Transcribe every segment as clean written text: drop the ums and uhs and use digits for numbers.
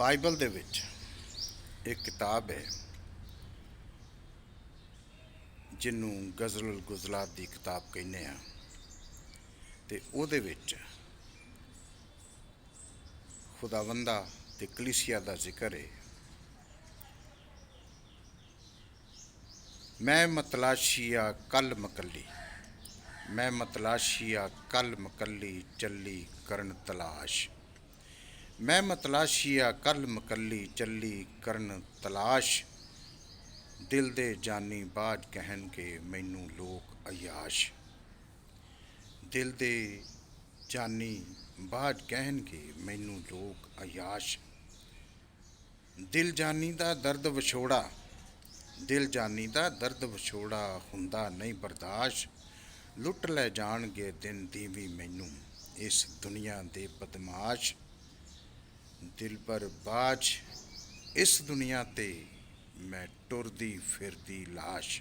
Bible ਦੇ ਵਿੱਚ ਇੱਕ ਕਿਤਾਬ ਹੈ ਜਿਹਨੂੰ ਗਜ਼ਲ ਗੁਜ਼ਲਾਤ ਦੀ ਕਿਤਾਬ ਕਹਿੰਦੇ ਆ, ਅਤੇ ਉਹਦੇ ਵਿੱਚ ਖੁਦਾਵੰਦਾ ਅਤੇ ਕਲੀਸਿਆ ਦਾ ਜ਼ਿਕਰ ਹੈ। ਮੈਂ ਮਤਲਾਸ਼ੀਆ ਕੱਲ ਮਕੱਲੀ, ਮੈਂ ਮਤਲਾਸ਼ੀਆ ਕੱਲ ਮਕੱਲੀ ਚੱਲੀ ਕਰਨ ਤਲਾਸ਼, ਮੈਂ ਮਤਲਾਸ਼ੀਆ ਕੱਲ ਮਕੱਲੀ ਚੱਲੀ ਕਰਨ ਤਲਾਸ਼, ਦਿਲ ਦੇ ਜਾਨੀ ਬਾਝ ਕਹਿਣਗੇ ਮੈਨੂੰ ਲੋਕ ਅਯਾਸ਼, ਦਿਲ ਦੇ ਜਾਨੀ ਬਾਝ ਕਹਿਣਗੇ ਮੈਨੂੰ ਲੋਕ ਅਯਾਸ਼, ਦਿਲ ਜਾਨੀ ਦਾ ਦਰਦ ਵਿਛੋੜਾ, ਦਿਲ ਜਾਨੀ ਦਾ ਦਰਦ ਵਿਛੋੜਾ ਹੁੰਦਾ ਨਹੀਂ ਬਰਦਾਸ਼ਤ, ਲੁੱਟ ਲੈ ਜਾਣਗੇ ਦਿਨ ਦੀਵੀ ਮੈਨੂੰ ਇਸ ਦੁਨੀਆ ਦੇ ਬਦਮਾਸ਼, ਦਿਲਬਰ ਬਾਝ ਇਸ ਦੁਨੀਆ 'ਤੇ ਮੈਂ ਟੁਰਦੀ ਫਿਰਦੀ ਲਾਸ਼,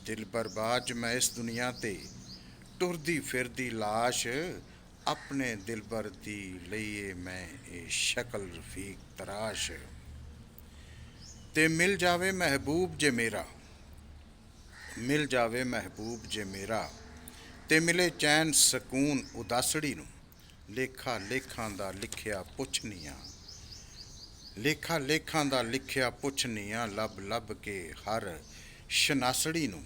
ਦਿਲਬਰ ਬਾਝ ਮੈਂ ਇਸ ਦੁਨੀਆ 'ਤੇ ਟੁਰਦੀ ਫਿਰਦੀ ਲਾਸ਼, ਆਪਣੇ ਦਿਲਬਰ ਦੀ ਲਈਏ ਮੈਂ ਇਹ ਸ਼ਕਲ ਰਫੀਕ ਤਰਾਸ਼, ਤੇ ਮਿਲ ਜਾਵੇ ਮਹਿਬੂਬ ਜੇ ਮੇਰਾ, ਮਿਲ ਜਾਵੇ ਮਹਿਬੂਬ ਜੇ ਮੇਰਾ, ਤੇ ਮਿਲੇ ਚੈਨ ਸਕੂਨ ਉਦਾਸੜੀ ਨੂੰ, ਲੇਖਾ ਲੇਖਾਂ ਦਾ ਲਿਖਿਆ ਪੁੱਛਨੀਆਂ, ਲੇਖਾ ਲੇਖਾਂ ਦਾ ਲਿਖਿਆ ਪੁੱਛਨੀਆਂ, ਲੱਭ ਲੱਭ ਕੇ ਹਰ ਸ਼ਨਾਸੜੀ ਨੂੰ,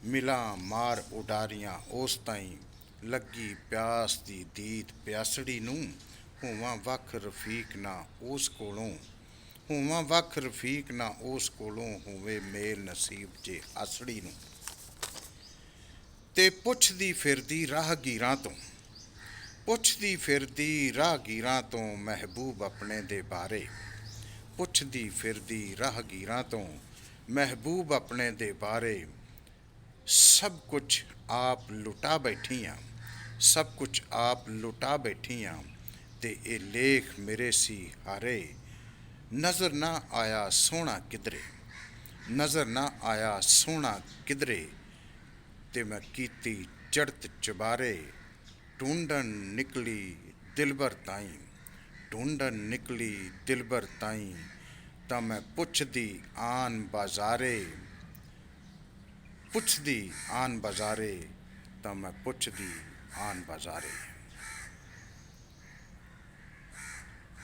ਮਿਲਾਂ ਮਾਰ ਉਡਾਰੀਆਂ ਉਸ ਤਾਈਂ ਲੱਗੀ ਪਿਆਸ ਦੀ ਦੀਦ ਪਿਆਸੜੀ ਨੂੰ, ਹੋਵਾਂ ਵੱਖ ਰਫੀਕ ਨਾ ਉਸ ਕੋਲੋਂ, ਹੋਵਾਂ ਵੱਖ ਰਫੀਕ ਨਾ ਉਸ ਕੋਲੋਂ, ਹੋਵੇ ਮੇਲ ਨਸੀਬ ਜੇ ਆਸੜੀ ਨੂੰ, ਤੇ ਪੁੱਛਦੀ ਫਿਰਦੀ ਰਾਹਗੀਰਾਂ ਤੋਂ, ਪੁੱਛਦੀ ਫਿਰਦੀ ਰਾਹਗੀਰਾਂ ਤੋਂ ਮਹਿਬੂਬ ਆਪਣੇ ਦੇ ਬਾਰੇ, ਪੁੱਛਦੀ ਫਿਰਦੀ ਰਾਹਗੀਰਾਂ ਤੋਂ ਮਹਿਬੂਬ ਆਪਣੇ ਦੇ ਬਾਰੇ, ਸਭ ਕੁਝ ਆਪ ਲੁਟਾ ਬੈਠੀ ਹਾਂ, ਸਭ ਕੁਝ ਆਪ ਲੁਟਾ ਬੈਠੀ ਹਾਂ, ਤੇ ਇਹ ਲੇਖ ਮੇਰੇ ਸੀ ਹਾਰੇ, ਨਜ਼ਰ ਨਾ ਆਇਆ ਸੋਹਣਾ ਕਿਧਰੇ, ਨਜ਼ਰ ਨਾ ਆਇਆ ਸੋਹਣਾ ਕਿਧਰੇ, ਤੇ ਮੈਂ ਕੀਤੀ ਚੜ੍ਹਤ ਚੁਬਾਰੇ, ਢੂੰਡਣ ਨਿਕਲੀ ਦਿਲਬਰ ਤਾਈਂ, ਢੂੰਡਣ ਨਿਕਲੀ ਦਿਲਬਰ ਤਾਈਂ, ਤਾਂ ਮੈਂ ਪੁੱਛਦੀ ਆਨ ਬਾਜ਼ਾਰੇ, ਪੁੱਛਦੀ ਆਨ ਬਾਜ਼ਾਰੇ, ਤਾਂ ਮੈਂ ਪੁੱਛਦੀ ਆਨ ਬਾਜ਼ਾਰੇ।